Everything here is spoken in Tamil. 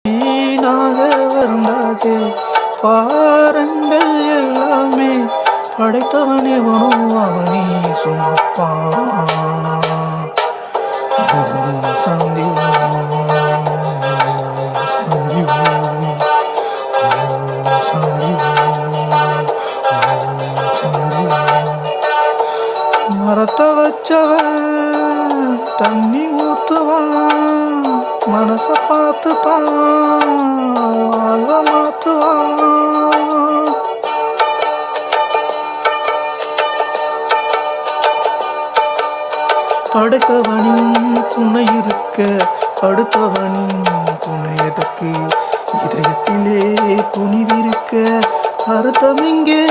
வீணாக வருந்தாதே, பாரங்கள் எல்லாமே படைத்தவனே வனும் அவனே சுமப்பான். சாந்தி சாந்தி சாந்தி சாந்தி. மரத்தை வச்சவன் தண்ணி ஊத்துவான், மனச பார்த்து தான் வாழ்வ மாத்துவான். படைத்தவனின் துணை இருக்க அடுத்தவனின் துணை எதற்கு? இதயத்திலே துணிவிருக்க அர்த்தம் இங்கே